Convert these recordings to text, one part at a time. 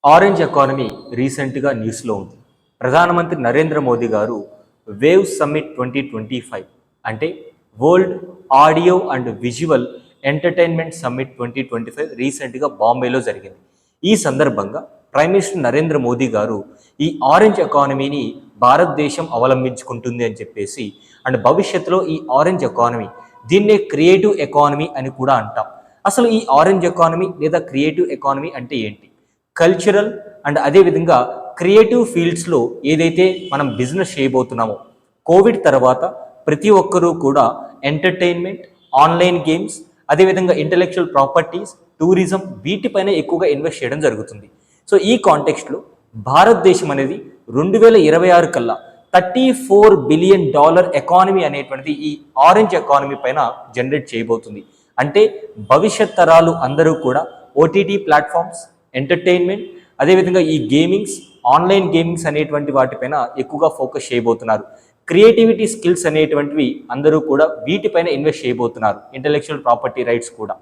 Orange economy రీసెంట్గా న్యూస్లో ఉంది. ప్రధానమంత్రి నరేంద్ర మోదీ గారు వేవ్ సమ్మిట్ 2025 అంటే world audio and visual entertainment summit 2025 రీసెంట్గా బాంబేలో జరిగింది. ఈ సందర్భంగా ప్రైమ్ మినిస్టర్ నరేంద్ర మోదీ గారు ఈ ఆరెంజ్ ఎకానమీని భారతదేశం అవలంబించుకుంటుంది అని చెప్పేసి అండ్ భవిష్యత్తులో ఈ ఆరెంజ్ ఎకానమీ దీన్నే క్రియేటివ్ ఎకానమీ అని కూడా అంటాం. అసలు ఈ ఆరెంజ్ ఎకానమీ లేదా క్రియేటివ్ ఎకానమీ అంటే ఏంటి? కల్చరల్ అండ్ అదేవిధంగా క్రియేటివ్ ఫీల్డ్స్లో ఏదైతే మనం బిజినెస్ చేయబోతున్నామో కోవిడ్ తర్వాత ప్రతి ఒక్కరూ కూడా ఎంటర్టైన్మెంట్, ఆన్లైన్ గేమ్స్, అదేవిధంగా ఇంటెలెక్చువల్ ప్రాపర్టీస్, టూరిజం వీటిపైన ఎక్కువగా ఇన్వెస్ట్ చేయడం జరుగుతుంది. సో ఈ కాంటెక్స్ట్లో భారతదేశం అనేది 2026 కల్లా $34 బిలియన్ ఎకానమీ అనేటువంటిది ఈ ఆరెంజ్ ఎకానమీ పైన జనరేట్ చేయబోతుంది. అంటే భవిష్యత్ తరాలు అందరూ కూడా ఓటీటీ ప్లాట్ఫామ్స్, ఎంటర్టైన్మెంట్, అదేవిధంగా ఈ గేమింగ్స్, ఆన్లైన్ గేమింగ్స్ అనేటువంటి వాటిపైన ఎక్కువగా ఫోకస్ చేయబోతున్నారు. క్రియేటివిటీ స్కిల్స్ అనేటువంటివి అందరూ కూడా వీటిపైన ఇన్వెస్ట్ చేయబోతున్నారు, ఇంటెలెక్చువల్ ప్రాపర్టీ రైట్స్ కూడా.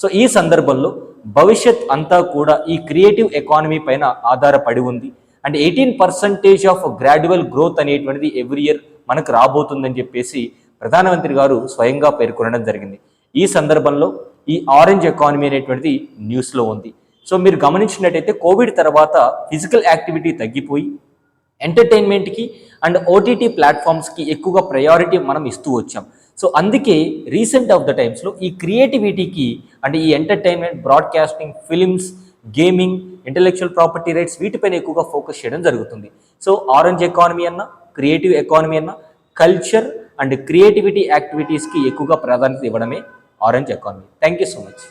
సో ఈ సందర్భంలో భవిష్యత్ అంతా కూడా ఈ క్రియేటివ్ ఎకానమీ పైన ఆధారపడి ఉంది. అండ్ 18% ఆఫ్ గ్రాడ్యువల్ గ్రోత్ అనేటువంటిది ఎవ్రీ ఇయర్ మనకు రాబోతుందని చెప్పేసి ప్రధానమంత్రి గారు స్వయంగా పేర్కొనడం జరిగింది. ఈ సందర్భంలో ఈ ఆరెంజ్ ఎకానమీ అనేటువంటిది న్యూస్లో ఉంది. సో మీరు గమనించినట్టయితే కోవిడ్ తర్వాత ఫిజికల్ యాక్టివిటీ తగ్గిపోయి ఎంటర్టైన్మెంట్కి అండ్ ఓటీటీ ప్లాట్ఫామ్స్కి ఎక్కువగా ప్రయారిటీ మనం ఇస్తూ వచ్చాం. సో అందుకే రీసెంట్ ఆఫ్ ద టైమ్స్లో ఈ క్రియేటివిటీకి అంటే ఈ entertainment, broadcasting, films, gaming, intellectual property rights వీటిపైన ఎక్కువగా ఫోకస్ చేయడం జరుగుతుంది. సో ఆరెంజ్ ఎకానమీ అన్న, క్రియేటివ్ ఎకానమీ అన్న, కల్చర్ అండ్ క్రియేటివిటీ యాక్టివిటీస్కి ఎక్కువగా ప్రాధాన్యత ఇవ్వడమే orange economy. Thank you so much.